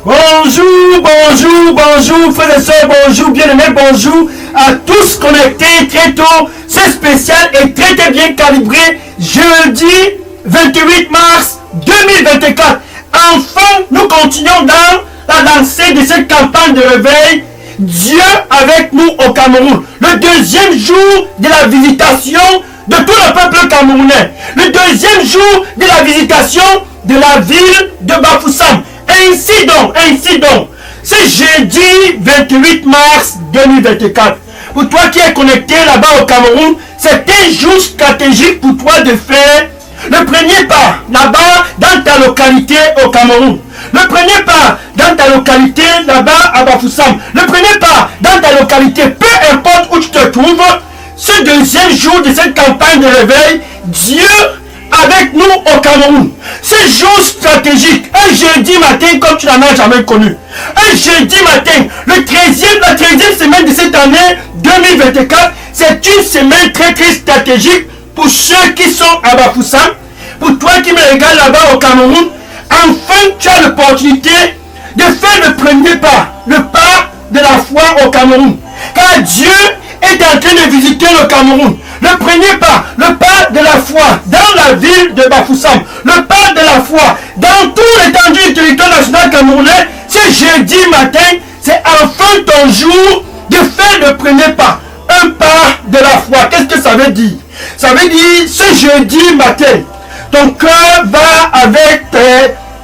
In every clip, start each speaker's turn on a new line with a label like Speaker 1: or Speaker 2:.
Speaker 1: Bonjour, bonjour, bonjour, frères et sœurs, bonjour, bien-aimés, bonjour à tous connectés très tôt. C'est spécial et très très bien calibré. Jeudi 28 mars 2024. Enfin, nous continuons dans la lancée de cette campagne de réveil. Dieu avec nous au Cameroun. Le deuxième jour de la visitation de tout le peuple camerounais. Le deuxième jour de la visitation de la ville de Bafoussam. Ainsi donc, c'est jeudi 28 mars 2024. Pour toi qui es connecté là-bas au Cameroun, c'est un jour stratégique pour toi de faire le premier pas là-bas dans ta localité au Cameroun. Le premier pas dans ta localité là-bas à Bafoussam. Le premier pas dans ta localité, peu importe où tu te trouves, ce deuxième jour de cette campagne de réveil, Dieu avec nous au Cameroun. Ce jour stratégique, un jeudi matin comme tu n'en as jamais connu. Un jeudi matin, la 13e semaine de cette année 2024, c'est une semaine très très stratégique pour ceux qui sont à Bafoussam. Pour toi qui me regardes là-bas au Cameroun, enfin tu as l'opportunité de faire le premier pas, le pas de la foi au Cameroun. Car Dieu est en train de visiter le Cameroun. Le premier pas, le pas de la foi dans la ville de Bafoussam, le pas de la foi dans tout l'étendue du territoire national camerounais, c'est jeudi matin, c'est enfin ton jour de faire le premier pas, un pas de la foi. Qu'est-ce que ça veut dire? Ça veut dire ce jeudi matin, ton cœur va avec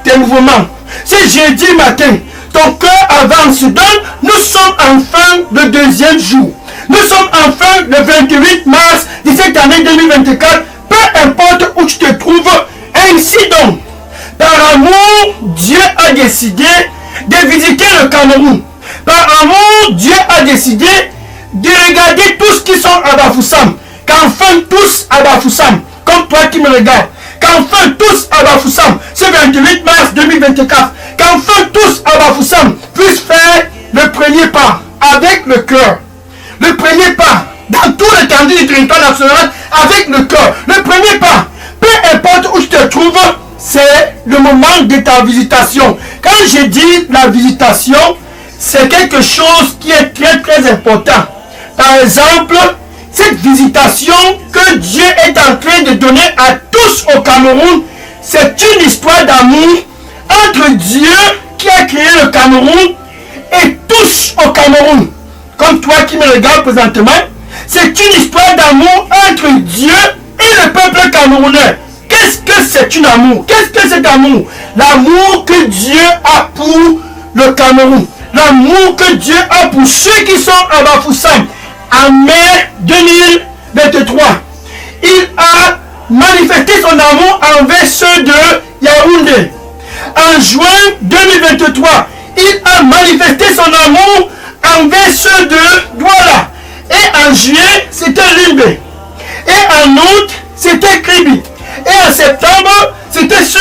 Speaker 1: tes mouvements. Ce jeudi matin, ton cœur avance. Donc, nous sommes enfin le deuxième jour. Nous sommes enfin le 28 mars de cette année 2024. Peu importe où tu te trouves, ainsi donc, par amour, Dieu a décidé de visiter le Cameroun. Par amour, Dieu a décidé de regarder tous qui sont à Bafoussam. Qu'enfin tous à Bafoussam, comme toi qui me regardes, qu'enfin tous à Bafoussam, ce 28 mars 2024, qu'enfin tous à Bafoussam puissent faire le premier pas avec le cœur. Le premier pas dans tout l'étendue du territoire national avec le cœur. Le premier pas, peu importe où tu te trouves, c'est le moment de ta visitation. Quand je dis la visitation, c'est quelque chose qui est très très important. Par exemple, cette visitation que Dieu est en train de donner à tous au Cameroun, c'est une histoire d'amour entre Dieu qui a créé le Cameroun et tous au Cameroun. Comme toi qui me regardes présentement, c'est une histoire d'amour entre Dieu et le peuple camerounais. Qu'est-ce que c'est un amour? Qu'est-ce que c'est amour? L'amour que Dieu a pour le Cameroun. L'amour que Dieu a pour ceux qui sont à Bafoussam. En mai 2023, il a manifesté son amour envers ceux de Yaoundé. En juin 2023, il a manifesté son amour envers ceux de Douala. Et en juillet, c'était Limbe. Et en août, c'était Kribi. Et en septembre, c'était ceux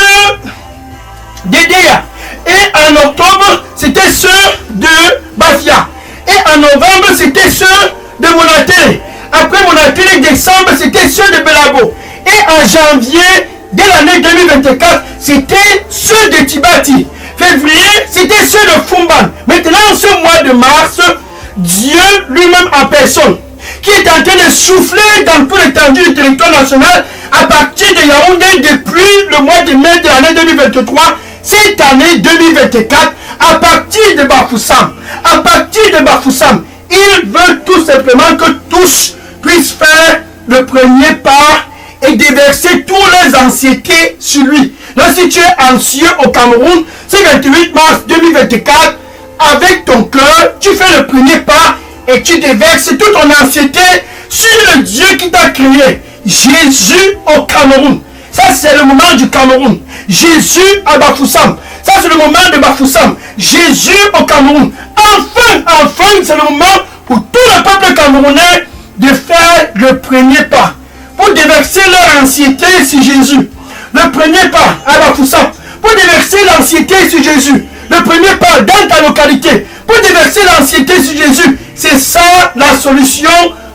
Speaker 1: d'Edea. Et en octobre, c'était ceux de Bafia. Et en novembre, c'était ceux de Monatele. Après Monatele, décembre, c'était ceux de Belabo. Et en janvier, dès l'année 2024, c'était ceux de Tibati. Février, c'était ceux de Fumban. Maintenant, ce mois de mars, Dieu lui-même en personne, qui est en train de souffler dans tout l'étendue du territoire national à partir de Yaoundé depuis le mois de mai de l'année 2023, cette année 2024, à partir de Bafoussam. À partir de Bafoussam, il veut tout simplement que tous puissent faire le premier pas et déverser tous les anxiétés sur lui. Donc si tu es anxieux au Cameroun, c'est 28 mars 2024, avec ton cœur, tu fais le premier pas et tu déverses toute ton anxiété sur le Dieu qui t'a créé. Jésus au Cameroun. Ça c'est le moment du Cameroun. Jésus à Bafoussam. Ça c'est le moment de Bafoussam. Jésus au Cameroun. Enfin, c'est le moment pour tout le peuple camerounais de faire le premier pas. Pour déverser leur anxiété sur Jésus. Le premier pas à Bafoussam. Pour déverser l'anxiété sur Jésus. Le premier pas dans ta localité. Pour déverser l'anxiété sur Jésus. C'est ça la solution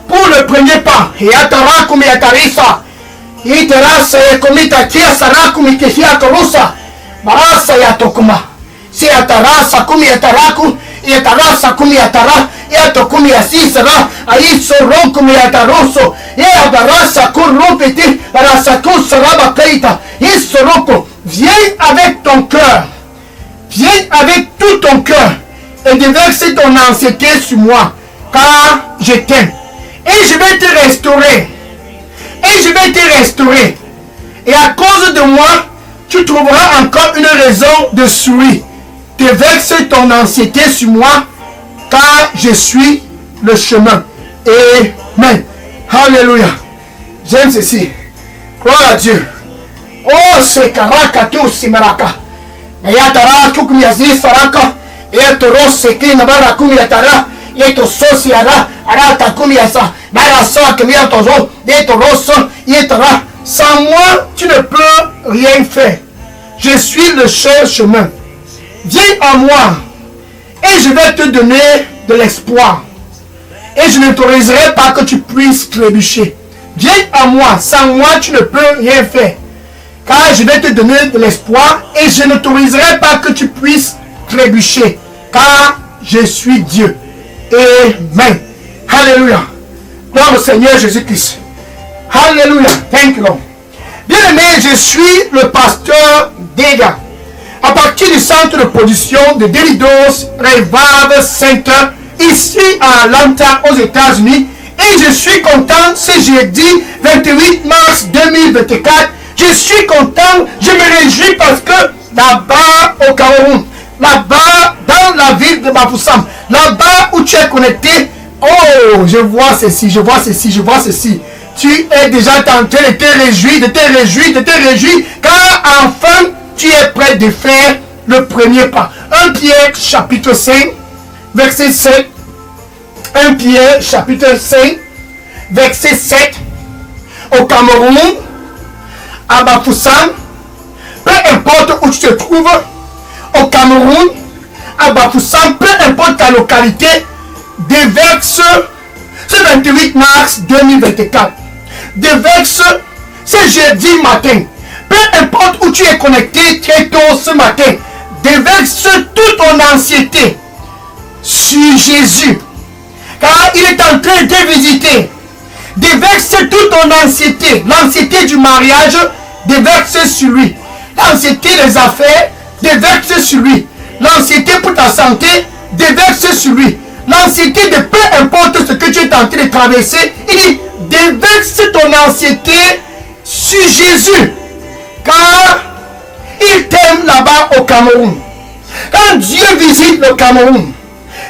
Speaker 1: pour le premier pas. Yatarakum yatarisa. Iterasa yakomita kia sarakum ikifia tolusa. Barasa yatokuma.
Speaker 2: si atarasa kumi ataraku, yatarasa kumi atara, yatokumi asisara, aisoro kumi ataroso, yadarasa kurupiti, rasaku saraba kaita, isoroko. Viens avec ton cœur, viens avec tout ton cœur et déverse ton anxiété sur moi, car je t'aime. Et je vais te restaurer. Et je vais te restaurer. Et à cause de moi, tu trouveras encore une raison de sourire. Déverse ton anxiété sur moi, car je suis le chemin. Amen. Alléluia. J'aime ceci. Gloire à Dieu. Oh, c'est karaka tu simaraka. Yatara kukumiazi saraka. Yatoro seki nabara kumiatara. Yeto sosiara. Arata kumiasa. Barasa kumiatozo. Yetoroso. Yetara. Sans moi, tu ne peux rien faire. Je suis le seul chemin. Viens à moi et je vais te donner de l'espoir. Et je n'autoriserai pas que tu puisses trébucher. Viens à moi. Sans moi, tu ne peux rien faire. Car je vais te donner de l'espoir et je n'autoriserai pas que tu puisses trébucher. Car je suis Dieu. Amen. Alléluia. Gloire au Seigneur Jésus-Christ. Alléluia. Thank you, Lord. Bien-aimé, je suis le pasteur Dega. À partir du centre de production de Delidos Revival Center, ici à Atlanta, aux États-Unis. Et je suis content, ce jeudi 28 mars 2024. Je suis content, je me réjouis parce que là-bas au Cameroun, là-bas dans la ville de Bafoussam, là-bas où tu es connecté, oh, je vois ceci, je vois ceci, je vois ceci. Tu es déjà en train de te réjouir, de te réjouir, car enfin tu es prêt de faire le premier pas. 1 Pierre chapitre 5, verset 7. 1 Pierre chapitre 5, verset 7. Au Cameroun, à Bafoussam, peu importe où tu te trouves, au Cameroun, à Bafoussam, peu importe ta localité, déverse ce 28 mars 2024. Déverse ce jeudi matin. Peu importe où tu es connecté très tôt ce matin, déverse toute ton anxiété sur Jésus. Car il est en train de te visiter. Déverse toute ton anxiété. L'anxiété du mariage, déverse sur lui. L'anxiété des affaires, déverse sur lui. L'anxiété pour ta santé, déverse sur lui. L'anxiété de peu importe ce que tu es en train de traverser, il dit, déverse ton anxiété sur Jésus. Car il t'aime là-bas au Cameroun. Quand Dieu visite le Cameroun,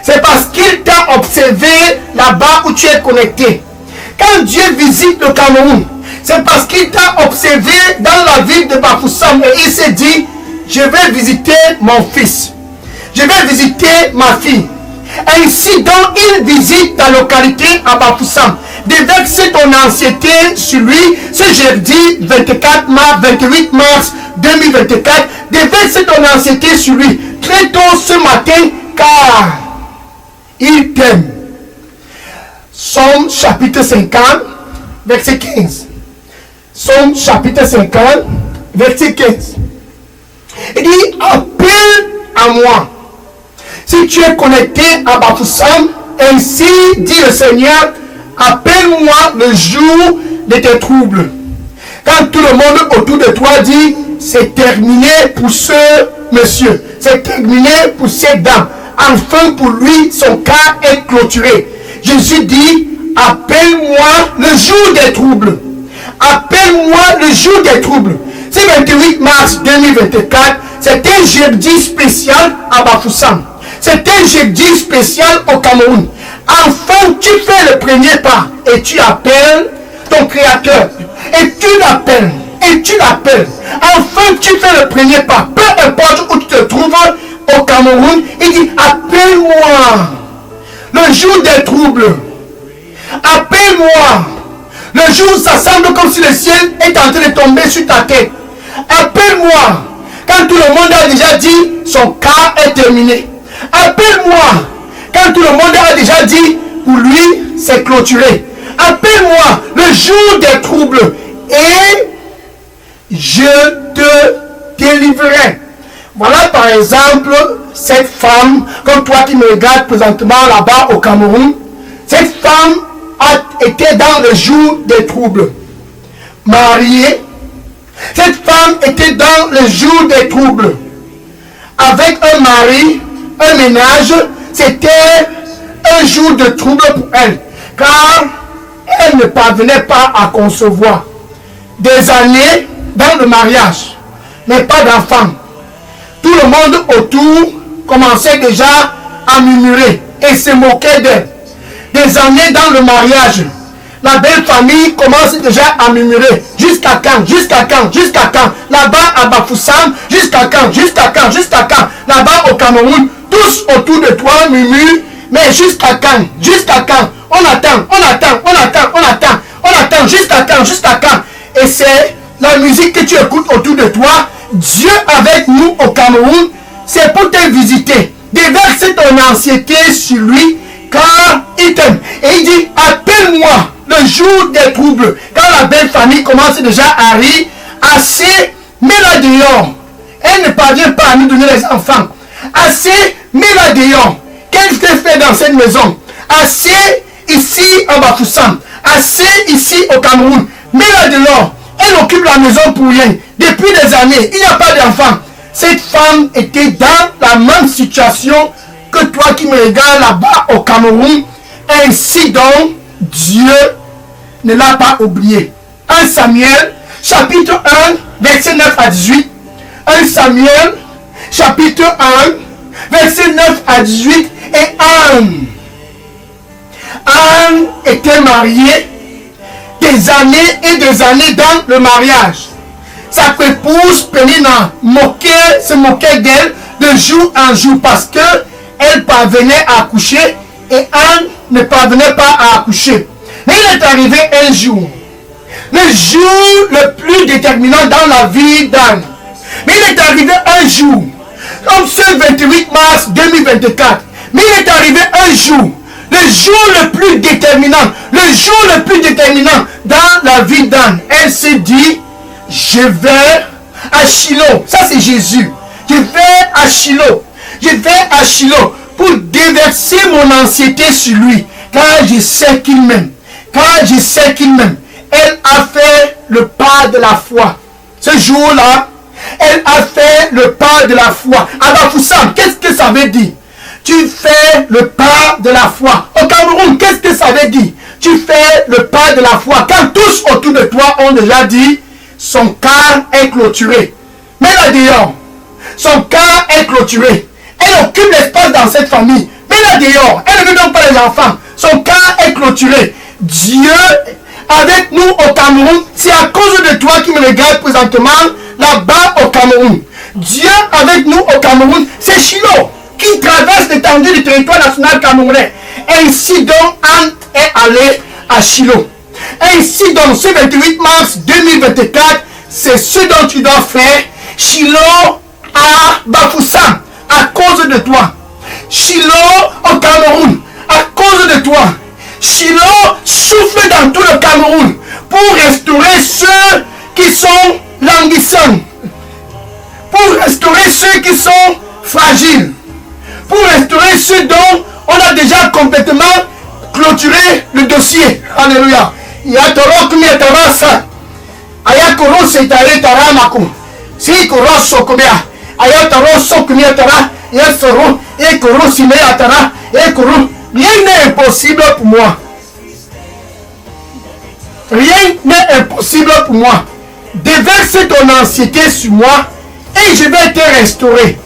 Speaker 2: c'est parce qu'il t'a observé là-bas où tu es connecté. Quand Dieu visite le Cameroun, c'est parce qu'il t'a observé dans la ville de Bafoussam et il s'est dit, je vais visiter mon fils. Je vais visiter ma fille. Ainsi donc, il visite ta localité à Bafoussam. Déverse ton anxiété sur lui ce jeudi 28 mars 2024. Déverse ton anxiété sur lui très tôt ce matin car il t'aime. Psaume chapitre 50, verset 15. Psaume chapitre 50, verset 15. Il dit, appelle à moi. Si tu es connecté à Bafoussam, ainsi dit le Seigneur, appelle-moi le jour de tes troubles. Quand tout le monde autour de toi dit, c'est terminé pour ce monsieur, c'est terminé pour cette dame. Enfin pour lui, son cas est clôturé. Jésus dit, appelle-moi le jour des troubles. Appelle-moi le jour des troubles. C'est 28 mars 2024, c'est un jeudi spécial à Bafoussam. C'est un jeudi spécial au Cameroun. Enfin, tu fais le premier pas et tu appelles ton Créateur. Et tu l'appelles. Et tu l'appelles. Enfin, tu fais le premier pas. Peu importe où tu te trouves au Cameroun, il dit, appelle-moi le jour des troubles. Appelle-moi le jour où ça semble comme si le ciel est en train de tomber sur ta tête. Appelle-moi quand tout le monde a déjà dit son cas est terminé. Appelle-moi quand tout le monde a déjà dit pour lui c'est clôturé. Appelle-moi le jour des troubles et je te délivrerai. Voilà par exemple cette femme, comme toi qui me regardes présentement là-bas au Cameroun, cette femme a été dans le jour des troubles. Mariée, cette femme était dans le jour des troubles. Avec un mari, un ménage, c'était un jour de trouble pour elle. Car elle ne parvenait pas à concevoir. Des années dans le mariage, mais pas d'enfant. Tout le monde autour commençait déjà à murmurer et se moquait d'elle. Des années dans le mariage, la belle famille commence déjà à murmurer. Jusqu'à quand? Jusqu'à quand? Jusqu'à quand? Là-bas à Bafoussam, jusqu'à quand? Jusqu'à quand? Jusqu'à quand? Là-bas au Cameroun, tous autour de toi murmurent. Mais jusqu'à quand? Jusqu'à quand? On attend, on attend, on attend, on attend, on attend. Jusqu'à quand? Jusqu'à quand? Et c'est la musique que tu écoutes autour de toi. Dieu avec nous au Cameroun, c'est pour te visiter. Déverse ton anxiété sur lui, car il t'aime. Et il dit, appelle-moi le jour des troubles. Quand la belle famille commence déjà à rire, assez, mets-la dehors. Elle ne parvient pas à nous donner les enfants. Assez, mets-la dehors. Qu'est-ce qu'elle fait dans cette maison? Assez, ici en Bafoussam. Assez, ici au Cameroun. Mets-la dehors. Elle occupe la maison pour rien. Depuis des années, il n'y a pas d'enfant. Cette femme était dans la même situation que toi qui me regardes là-bas au Cameroun. Ainsi donc, Dieu ne l'a pas oublié. 1 Samuel, chapitre 1, verset 9 à 18. 1 Samuel, chapitre 1, verset 9 à 18. Et Anne était mariée des années et des années dans le mariage. Sa épouse Pénina se moquait d'elle de jour en jour parce que elle parvenait à accoucher et Anne ne parvenait pas à accoucher. Mais il est arrivé un jour, le jour le plus déterminant dans la vie d'Anne. Mais il est arrivé un jour, comme ce 28 mars 2024. Mais il est arrivé un jour, le jour le plus déterminant, le jour le plus déterminant dans la vie d'Anne. Elle s'est dit, je vais à Shiloh. Ça c'est Jésus. Je vais à Shiloh. Je vais à Shiloh pour déverser mon anxiété sur lui. Car je sais qu'il m'aime. Car je sais qu'il m'aime. Elle a fait le pas de la foi. Ce jour-là, elle a fait le pas de la foi. Alors Foussam, qu'est-ce que ça veut dire? Tu fais le pas de la foi. Au Cameroun, qu'est-ce que ça veut dire? Tu fais le pas de la foi. Quand tous autour de toi ont déjà dit, son cas est clôturé. Mets-la dehors. Son cas est clôturé. Elle occupe l'espace dans cette famille. Mets-la dehors. Elle ne veut donc pas les enfants. Son cas est clôturé. Dieu avec nous au Cameroun, c'est à cause de toi qui me regarde présentement là-bas au Cameroun. Dieu avec nous au Cameroun, c'est Shiloh qui traverse l'étendue du territoire national camerounais. Ainsi donc, Anne est allée à Shiloh. Ainsi donc, ce 28 mars 2024, c'est ce dont tu dois faire. Shiloh à Bafoussam, à cause de toi. Shiloh au Cameroun, à cause de toi. Shiloh souffle dans tout le Cameroun pour restaurer ceux qui sont languissants, pour restaurer ceux qui sont fragiles, pour restaurer ceux dont on a déjà complètement clôturé le dossier. Alléluia. Yatorok miatarasa. Ayakoro setare taramaku. Si koroso komia. Ayataro kumiatara. Yasoro. Ekoro simeatara. Ekoro. Rien n'est impossible pour moi. Rien n'est impossible pour moi. Déverse ton anxiété sur moi et je vais te restaurer.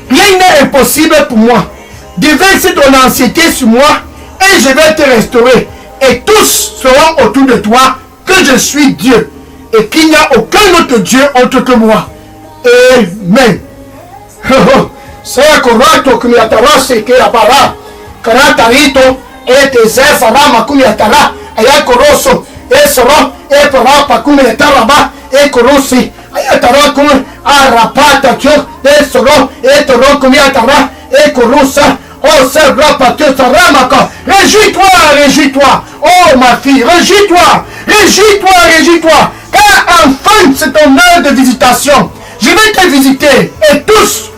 Speaker 2: Rien n'est impossible pour moi. Déverse ton anxiété sur moi et je vais te restaurer. Et tous seront autour de toi que je suis Dieu et qu'il n'y a aucun autre Dieu autre que moi. Amen. C'est correcto que me que la Karatarito, et Zefara Makumiatara, Ayakoroso, et Soro, et Parapa Kumiataraba, et Korosi, Ayatarakun, Arapata, et Soro, et Toro Kumiatara, et Korosa, oh Serapatio Saramaka. Réjouis-toi, réjouis-toi, oh ma fille, réjouis-toi, réjouis-toi, réjouis-toi, car enfin c'est ton heure de visitation. Je vais te visiter et tous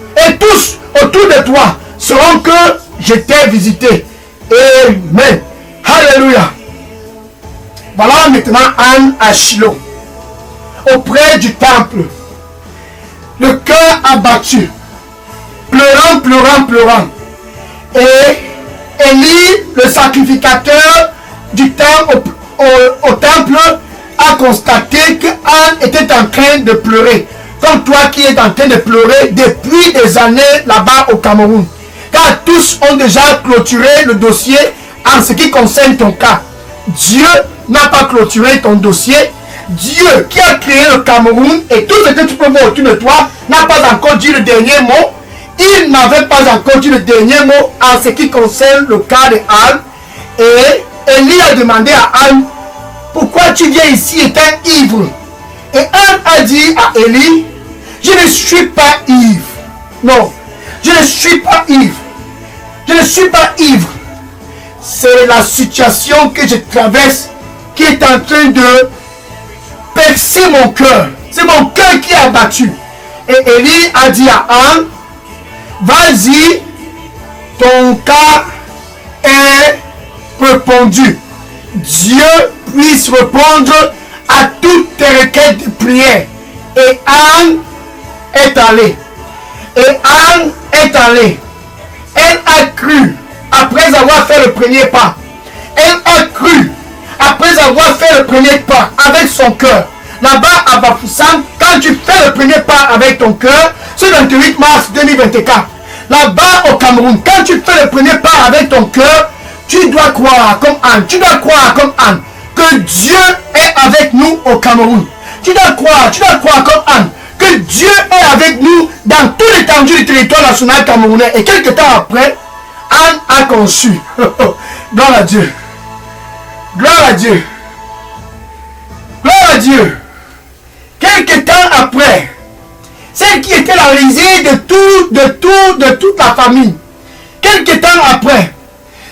Speaker 2: autour de toi sauront que je t'ai visité. Amen. Alléluia. Voilà maintenant Anne à Shiloh, auprès du temple, le cœur abattu, pleurant. Et Élie, le sacrificateur du temple, au temple, a constaté que Anne était en train de pleurer. Comme toi qui es en train de pleurer depuis des années là-bas au Cameroun. Car tous ont déjà clôturé le dossier en ce qui concerne ton cas. Dieu n'a pas clôturé ton dossier. Dieu qui a créé le Cameroun et tout ce que tu peux voir autour de toi n'a pas encore dit le dernier mot. Il n'avait pas encore dit le dernier mot en ce qui concerne le cas de Anne. Et Élie a demandé à Anne, pourquoi tu viens ici étant ivre? Et Anne a dit à Élie, je ne suis pas ivre. Non, je ne suis pas ivre. Je ne suis pas ivre. C'est la situation que je traverse qui est en train de percer mon cœur. C'est mon cœur qui est abattu. Et Élie a dit à Anne, vas-y, ton cas est répondu. Dieu puisse répondre à toutes tes requêtes de prière. Et Anne est allée. Elle a cru après avoir fait le premier pas. Elle a cru après avoir fait le premier pas avec son cœur. Là-bas à Bafoussam, quand tu fais le premier pas avec ton cœur, c'est le 28 mars 2024. Là-bas au Cameroun, quand tu fais le premier pas avec ton cœur, tu dois croire comme Anne. Tu dois croire comme Anne que Dieu est avec nous au Cameroun. Tu dois croire comme Anne que Dieu est avec nous dans toute l'étendue du territoire national camerounais. Et quelques temps après, Anne a conçu. Gloire à Dieu. Gloire à Dieu. Gloire à Dieu. Quelques temps après, celle qui était la risée de toute la famille. Quelques temps après,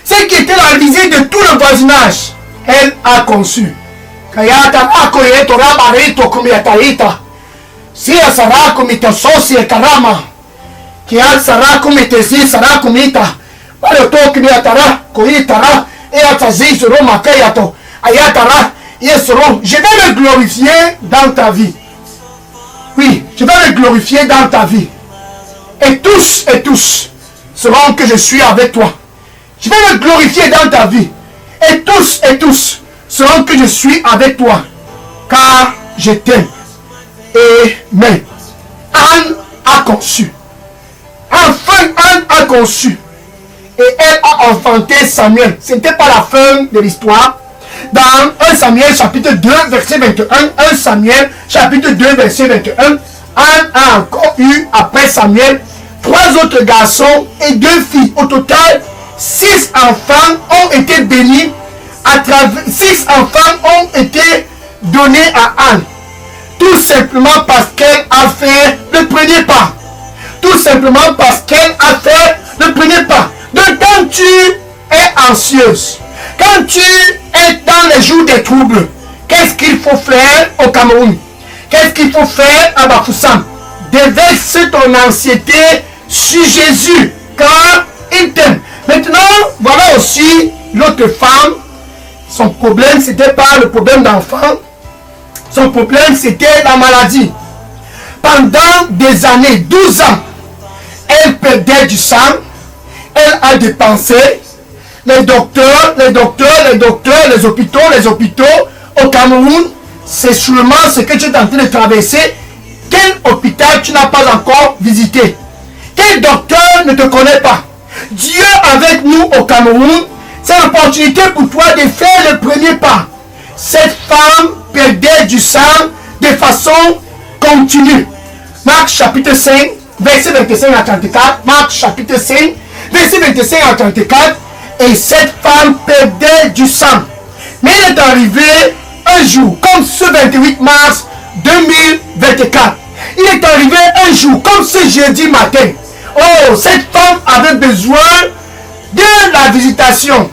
Speaker 2: celle qui était la risée de tout le voisinage, elle a conçu. Si asara kumita sosi e karama, ki asara kumite si sara kumita, wale to kimiatara koitara et atazi soro makayato ayatara yesoro. Je vais me glorifier dans ta vie. Oui, je vais me glorifier dans ta vie. Et tous sauront que je suis avec toi. Je vais me glorifier dans ta vie. Et tous sauront que je suis avec toi. Car je t'aime. Amen. Anne a conçu. Enfin, Anne a conçu. Et elle a enfanté Samuel. Ce n'était pas la fin de l'histoire. Dans 1 Samuel chapitre 2 verset 21. 1 Samuel chapitre 2 verset 21. Anne a encore eu après Samuel 3 autres garçons et 2 filles. Au total, 6 enfants ont été bénis. 6 enfants ont été donnés à Anne. Tout simplement parce qu'elle a fait le premier pas. Tout simplement parce qu'elle a fait le premier pas. Donc quand tu es anxieuse, quand tu es dans les jours des troubles, qu'est-ce qu'il faut faire au Cameroun? Qu'est-ce qu'il faut faire à Bafoussam? Déverse ton anxiété sur Jésus, car il t'aime. Maintenant, voilà aussi l'autre femme. Son problème, c'était pas le problème d'enfant. Son problème, c'était la maladie. Pendant des années, 12 ans, elle perdait du sang. Elle a dépensé. Les docteurs, les hôpitaux au Cameroun, c'est sûrement ce que tu es en train de traverser. Quel hôpital tu n'as pas encore visité? Quel docteur ne te connaît pas? Dieu avec nous au Cameroun, c'est l'opportunité pour toi de faire le premier pas. Cette femme perdait du sang de façon continue. Marc chapitre 5, verset 25 à 34. Marc chapitre 5, verset 25 à 34. Et cette femme perdait du sang. Mais il est arrivé un jour, comme ce 28 mars 2024. Il est arrivé un jour, comme ce jeudi matin. Oh, cette femme avait besoin de la visitation.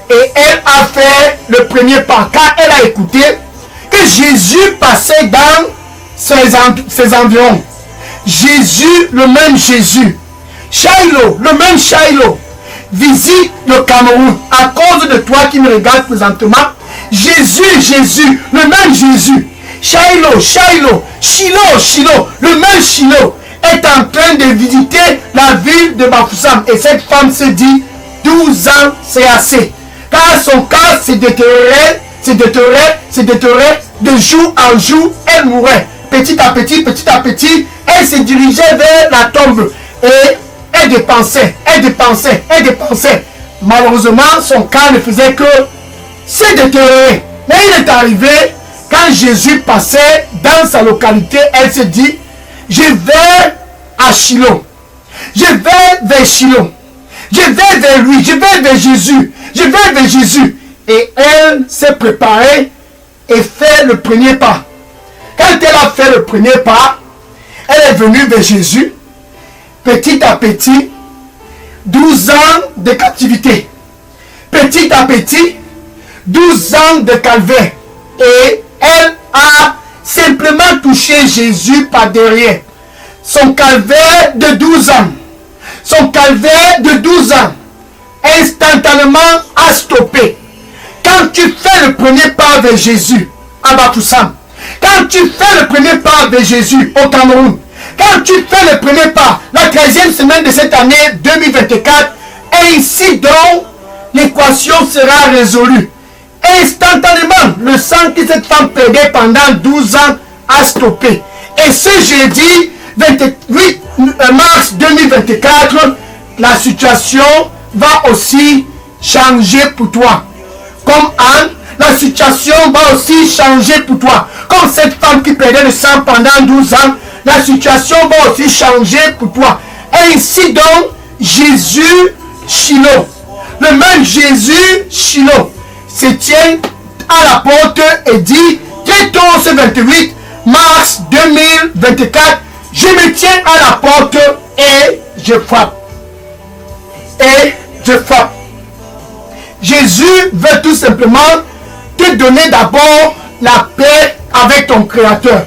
Speaker 2: Et elle a fait le premier pas, car elle a écouté que Jésus passait dans ses environs. Jésus, le même Jésus, Shiloh, le même Shiloh, visite le Cameroun à cause de toi qui me regarde présentement. Jésus, le même Jésus, Shiloh, le même Shiloh, est en train de visiter la ville de Bafoussam. Et cette femme se dit, 12 ans, c'est assez. Car son cas se détériorait, de jour en jour, elle mourait. Petit à petit, elle se dirigeait vers la tombe. Et elle dépensait. Malheureusement, son cas ne faisait que se détériorer. Mais il est arrivé, quand Jésus passait dans sa localité, elle se dit, je vais à Shiloh. Je vais vers Shiloh. Je vais vers lui. Je vais vers Jésus. Et elle s'est préparée et fait le premier pas. Quand elle a fait le premier pas, elle est venue vers Jésus. Petit à petit, 12 ans de captivité. Petit à petit, 12 ans de calvaire. Et elle a simplement touché Jésus par derrière. Son calvaire de 12 ans. Instantanément a stoppé. Quand tu fais le premier pas vers Jésus à Bafoussam, quand tu fais le premier pas vers Jésus au Cameroun, quand tu fais le premier pas, la 13e semaine de cette année 2024, ainsi donc, l'équation sera résolue. Instantanément, le sang que cette femme perdait pendant 12 ans a stoppé. Et ce jeudi 28 mars 2024, la situation va aussi changer pour toi. Comme Anne, la situation va aussi changer pour toi. Comme cette femme qui perdait le sang pendant 12 ans, la situation va aussi changer pour toi. Ainsi donc, Jésus Shiloh, le même Jésus Shiloh, se tient à la porte et dit, très tôt ce 28 mars 2024, je me tiens à la porte et je frappe. Jésus veut tout simplement te donner d'abord la paix avec ton Créateur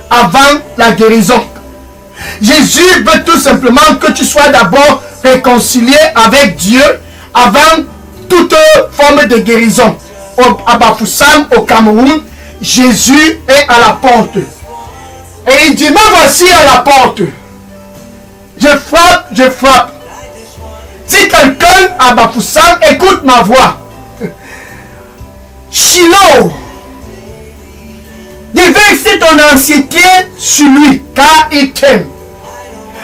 Speaker 2: avant la guérison. Jésus veut tout simplement que tu sois d'abord réconcilié avec Dieu avant toute forme de guérison. À Bafoussam, au Cameroun, Jésus est à la porte. Et il dit, me voici à la porte. Je frappe. Si quelqu'un à Bafoussam écoute ma voix, Shiloh, déverse ton anxiété sur lui, car il t'aime.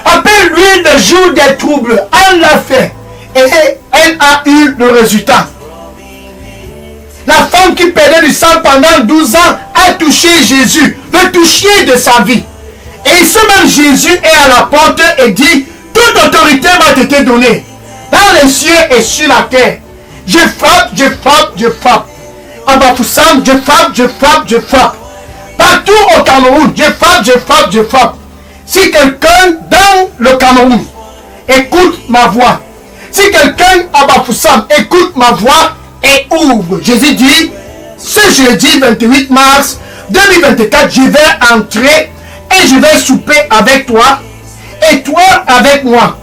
Speaker 2: Appelle-lui le jour des troubles. Elle l'a fait. Et elle a eu le résultat. La femme qui perdait du sang pendant 12 ans a touché Jésus, le toucher de sa vie. Et ce même Jésus est à la porte et dit, toute autorité m'a été donnée, dans les cieux et sur la terre. Je frappe. À Bafoussam, je frappe. Partout au Cameroun, je frappe. Si quelqu'un dans le Cameroun écoute ma voix, si quelqu'un à Bafoussam écoute ma voix et ouvre, Jésus dit, ce jeudi 28 mars 2024, je vais entrer et je vais souper avec toi et toi avec moi.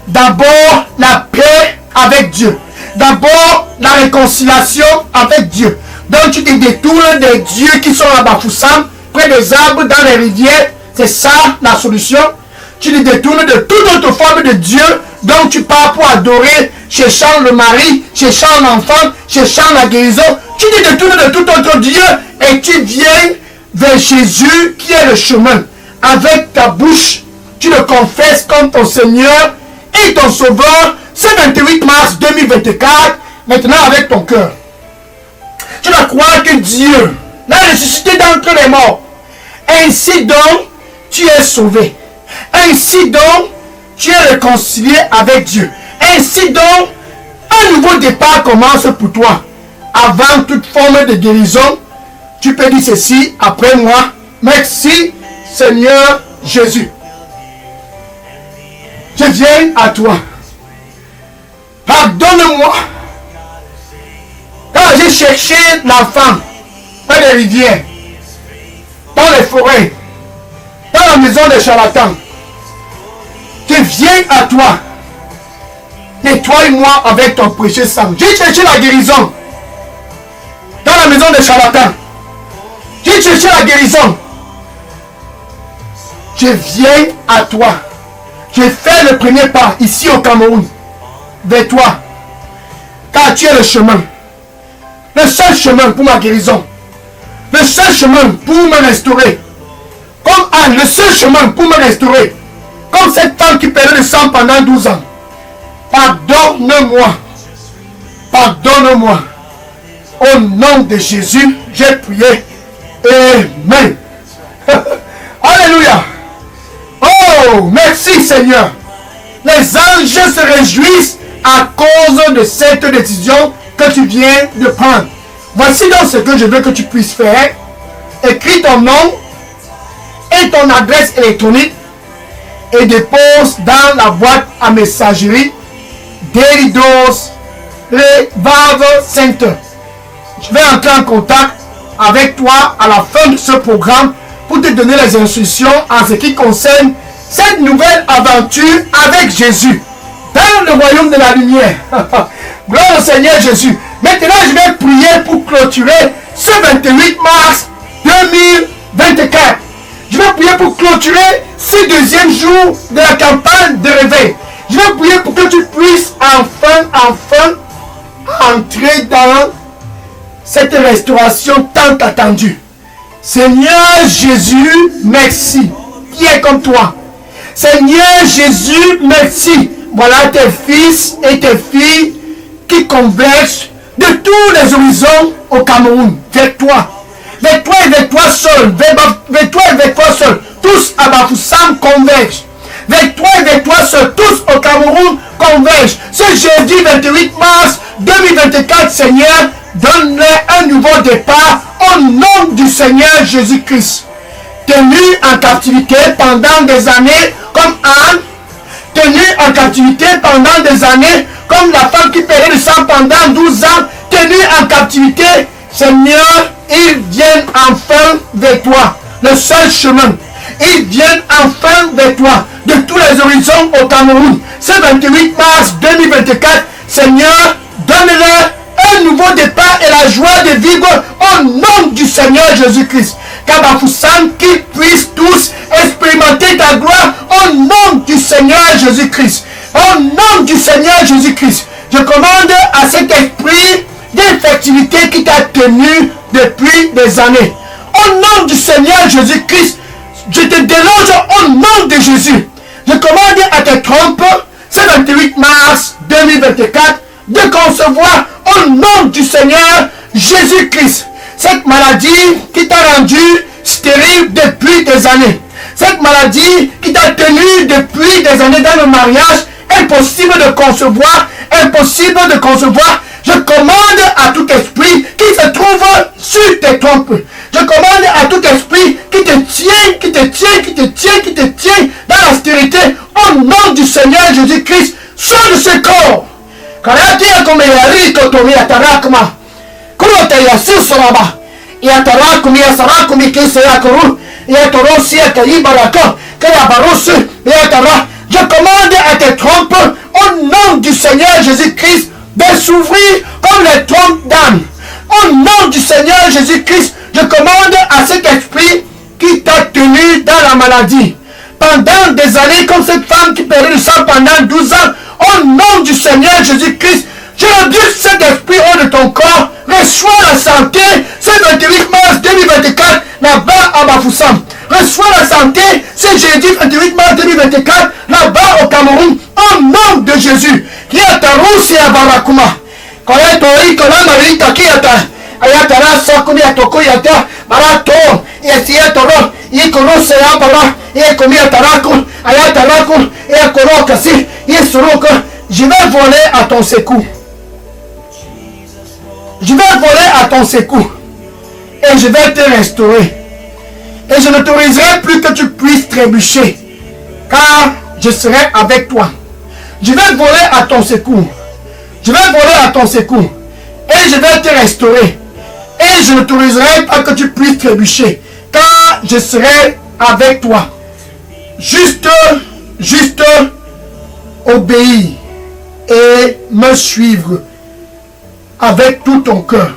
Speaker 2: D'abord, la paix avec Dieu. D'abord, la réconciliation avec Dieu. Donc, tu te détournes des dieux qui sont à Bafoussam, près des arbres, dans les rivières. C'est ça la solution. Tu te détournes de toute autre forme de Dieu. Donc, tu pars pour adorer, cherchant le mari, cherchant l'enfant, cherchant la guérison. Tu te détournes de tout autre Dieu et tu viens vers Jésus qui est le chemin. Avec ta bouche, tu le confesses comme ton Seigneur et ton Sauveur. Ce 28 mars 2024, maintenant avec ton cœur. Tu dois croire que Dieu l'a ressuscité d'entre les morts. Ainsi donc, tu es sauvé. Ainsi donc, tu es réconcilié avec Dieu. Ainsi donc, un nouveau départ commence pour toi. Avant toute forme de guérison, tu peux dire ceci après moi. Merci Seigneur Jésus. Je viens à toi. Pardonne-moi. Quand j'ai cherché l'enfant dans les rivières, dans les forêts, dans la maison des charlatans, Je viens à toi. Nettoie-moi avec ton précieux sang. J'ai cherché la guérison dans la maison des charlatans. J'ai cherché la guérison. Je viens à toi. J'ai fait le premier pas ici au Cameroun vers toi. Car tu es le chemin. Le seul chemin pour ma guérison. Le seul chemin pour me restaurer. Comme Anne, le seul chemin pour me restaurer. Comme cette femme qui perdait le sang pendant 12 ans. Pardonne-moi. Pardonne-moi. Au nom de Jésus, j'ai prié. Amen. Alléluia. Oh, merci Seigneur. Les anges se réjouissent à cause de cette décision que tu viens de prendre. Voici donc ce que je veux que tu puisses faire. Écris ton nom et ton adresse électronique et dépose dans la boîte à messagerie Daily Dose Revival Center. Je vais entrer en contact avec toi à la fin de ce programme pour te donner les instructions en ce qui concerne cette nouvelle aventure avec Jésus dans le royaume de la lumière. Gloire au Seigneur Jésus. Maintenant, je vais prier pour clôturer ce 28 mars 2024. Je vais prier pour clôturer ce deuxième jour de la campagne de réveil. Je vais prier pour que tu puisses enfin entrer dans cette restauration tant attendue. Seigneur Jésus, merci. Qui est comme toi? Seigneur Jésus, merci. Voilà tes fils et tes filles qui convergent de tous les horizons au Cameroun. Vers toi. Vers toi et vers toi seul. Vers toi et vers toi seul. Tous à Bafoussam convergent. Vers toi et vers toi seul. Tous au Cameroun convergent. Ce jeudi 28 mars 2024, Seigneur, donne-leur un nouveau départ au nom du Seigneur Jésus-Christ. Tenu en captivité pendant des années comme Anne, tenu en captivité pendant des années comme la femme qui perdait le sang pendant 12 ans, tenu en captivité, Seigneur, ils viennent enfin vers toi, le seul chemin. Ils viennent enfin vers toi, de tous les horizons au Cameroun. Ce 28 mars 2024, Seigneur, donne-leur un nouveau départ et la joie de vivre au nom du Seigneur Jésus-Christ. Kabafoussam, qu'ils puissent tous expérimenter ta gloire au nom du Seigneur Jésus-Christ. Au nom du Seigneur Jésus-Christ, je commande à cet esprit d'effectivité qui t'a tenu depuis des années. Au nom du Seigneur Jésus-Christ, je te déloge au nom de Jésus. Je commande à tes trompes, ce 28 mars 2024, de concevoir au nom du Seigneur Jésus-Christ cette maladie qui t'a rendu stérile depuis des années. Cette maladie qui t'a tenu depuis des années dans le mariage, impossible de concevoir, impossible de concevoir. Je commande à tout esprit qui se trouve sur tes trompes. Je commande à tout esprit qui te tient dans la stérilité au nom du Seigneur Jésus-Christ. Sors de ce corps. Karatia comme Yariko Tomia Tarakma. Kurota Yasuraba. Yatarakumi Yasarakumi Kisayakuru. Yatorosia Kayibaraka. Kayabaros. Yatara. Je commande à tes trompes au nom du Seigneur Jésus-Christ de s'ouvrir comme les trompes d'âme. Au nom du Seigneur Jésus-Christ, je commande à cet esprit qui t'a tenu dans la maladie pendant des années, comme cette femme qui perdait le sang pendant 12 ans. Au nom du Seigneur Jésus-Christ, je rebuke cet esprit hors de ton corps. Reçois la santé ce 28 mars 2024 là-bas à Bafoussam. Reçois la santé ce jeudi 28 mars 2024 là-bas au Cameroun. Au nom de Jésus. Qui est ta rousse et à Barakuma. Quand est ton riz, quand la marita qui est ta. Ayatara Sakumi à Toko Yata. Barato. Et si est ton ron. Il connaît à Bara. Et comme il y a Tarakun. Ayatarakun. Et à Korokasi. Et Suroka. Je vais voler à ton secours. Je vais voler à ton secours. Et je vais te restaurer. Et je n'autoriserai plus que tu puisses trébucher. Car je serai avec toi. Je vais voler à ton secours. Je vais voler à ton secours. Et je vais te restaurer. Et je n'autoriserai pas que tu puisses trébucher. Car je serai avec toi. Juste obéir et me suivre avec tout ton cœur.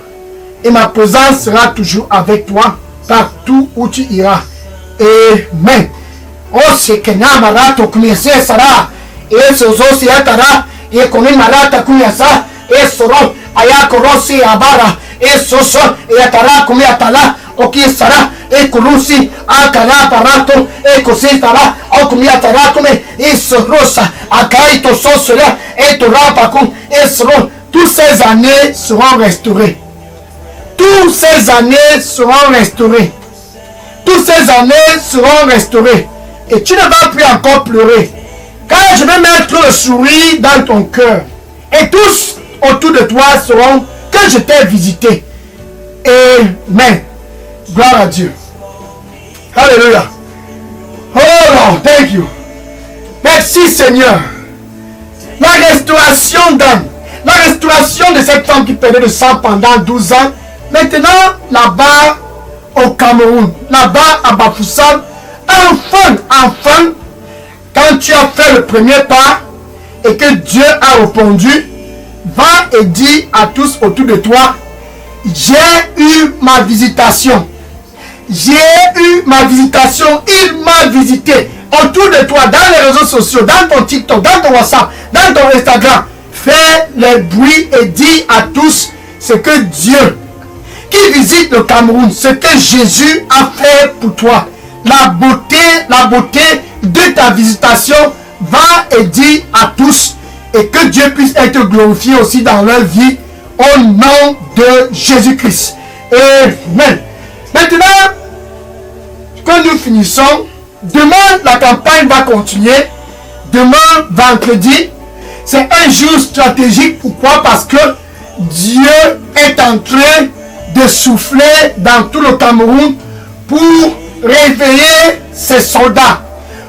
Speaker 2: Et ma présence sera toujours avec toi partout où tu iras. Amen. Oh, c'est que Namarato Kumese Sara. Et ce Zosi Atara. Et Kone Marata Kumesa. Et Soro Ayakorosi Abara. Et Soso et Atara Kumiatala. Ok Sara. Et Kurusi Akara Parato. Et Kosi Sara. Okumiatara Kume. Et Sorosa. Akaito Sosera. Et Torapakum. Et Soro. Toutes ces années seront restaurées. Toutes ces années seront restaurées. Toutes ces années seront restaurées. Et tu ne vas plus encore pleurer. Car je vais mettre le sourire dans ton cœur. Et tous autour de toi sauront que je t'ai visité. Amen. Gloire à Dieu. Alléluia. Oh Lord, thank you. Merci Seigneur. La restauration d'âme. La restauration de cette femme qui perdait le sang pendant 12 ans. Maintenant, là-bas, au Cameroun, là-bas à Bafoussam, enfin, quand tu as fait le premier pas et que Dieu a répondu, va et dis à tous autour de toi, j'ai eu ma visitation. J'ai eu ma visitation, il m'a visité. Autour de toi, dans les réseaux sociaux, dans ton TikTok, dans ton WhatsApp, dans ton Instagram, fais le bruit et dis à tous ce que Dieu qui visite le Cameroun, ce que Jésus a fait pour toi. La beauté de ta visitation, va et dis à tous et que Dieu puisse être glorifié aussi dans leur vie au nom de Jésus-Christ. Amen. Maintenant que nous finissons, demain la campagne va continuer. Demain, vendredi, c'est un jour stratégique. Pourquoi? Parce que Dieu est en train de souffler dans tout le Cameroun pour réveiller ses soldats.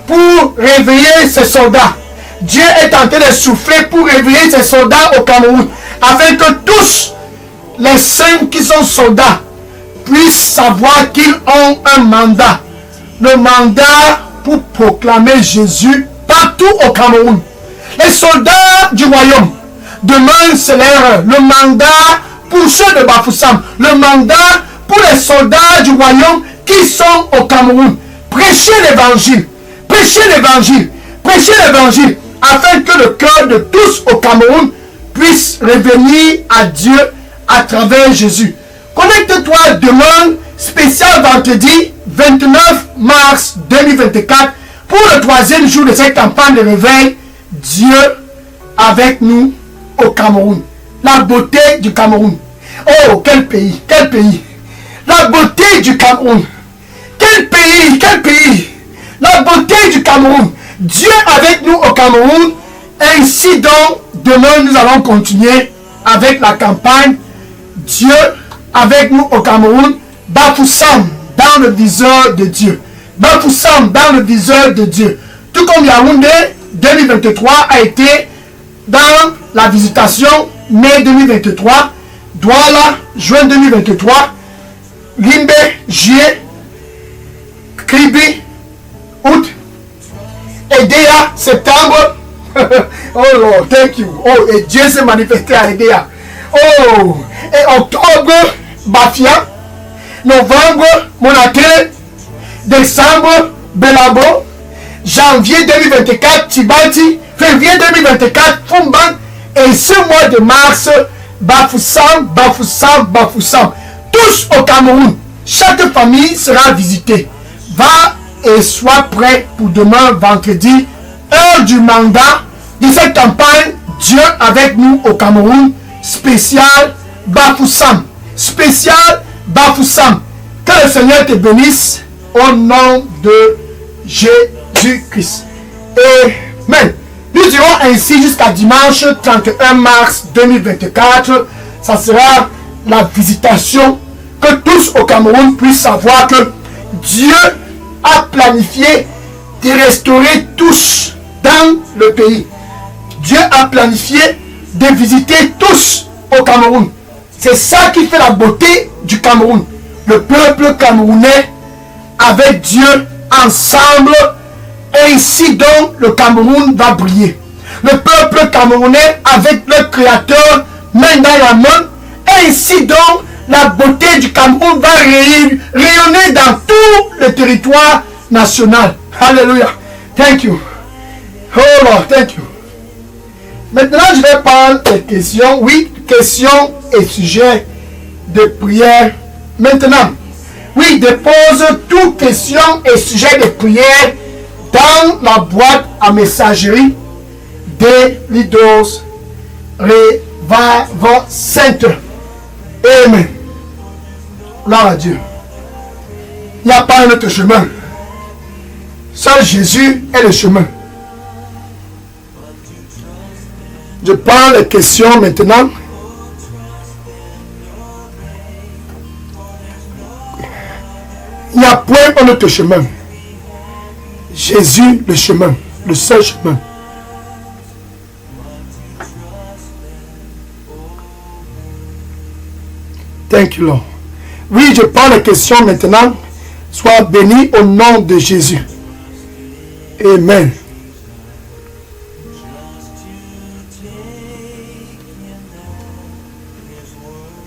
Speaker 2: Pour réveiller ses soldats. Dieu est en train de souffler pour réveiller ses soldats au Cameroun. Afin que tous les saints qui sont soldats puissent savoir qu'ils ont un mandat. Le mandat pour proclamer Jésus partout au Cameroun. Les soldats du royaume, demain c'est l'heure. Le mandat pour ceux de Bafoussam, le mandat pour les soldats du royaume qui sont au Cameroun. Prêchez l'évangile, prêchez l'évangile, prêchez l'évangile, afin que le cœur de tous au Cameroun puisse revenir à Dieu à travers Jésus. Connecte-toi demain, spécial vendredi 29 mars 2024, pour le troisième jour de cette campagne de réveil. Dieu avec nous au Cameroun. La beauté du Cameroun. Oh, quel pays, quel pays. La beauté du Cameroun. Quel pays, quel pays. La beauté du Cameroun. Dieu avec nous au Cameroun. Ainsi donc, demain nous allons continuer avec la campagne. Dieu avec nous au Cameroun. Bafoussam dans le viseur de Dieu. Bafoussam dans le viseur de Dieu. Tout comme Yaoundé 2023 a été dans la visitation mai 2023, Douala juin 2023, Limbe juillet, Kribi août, Edea septembre. Oh Lord, thank you. Oh, et Dieu s'est manifesté à Edea. Oh, et octobre, Bafia, novembre, Monatré, décembre, Belabo, janvier 2024, Tibati, février 2024, Fumban, et ce mois de mars, Bafoussam, Bafoussam, Bafoussam. Tous au Cameroun, chaque famille sera visitée. Va et sois prêt pour demain, vendredi, heure du mandat de cette campagne, Dieu avec nous au Cameroun, spécial Bafoussam. Spécial Bafoussam. Que le Seigneur te bénisse au nom de Jésus-Christ. Amen. Nous irons ainsi jusqu'à dimanche 31 mars 2024. Ça sera la visitation. Que tous au Cameroun puissent savoir que Dieu a planifié de restaurer tous dans le pays. Dieu a planifié de visiter tous au Cameroun. C'est ça qui fait la beauté du Cameroun. Le peuple camerounais avec Dieu ensemble. Ainsi donc le Cameroun va briller. le peuple camerounais avec le Créateur, main dans la main. Et ainsi donc, la beauté du Cameroun va rayonner dans tout le territoire national. Alléluia. Thank you. Oh Lord, thank you. Maintenant, je vais prendre les questions. Oui, questions et sujets de prière. Maintenant, oui, dépose toutes questions et sujets de prière dans la boîte à messagerie des Leaders Revival Center. Amen. Gloire à Dieu. Il n'y a pas un autre chemin. Seul Jésus est le chemin. Je prends les questions maintenant. Il n'y a point un autre chemin. Jésus, le chemin, le seul chemin. Thank you, Lord. Oui, je prends les questions maintenant. Sois béni au nom de Jésus. Amen.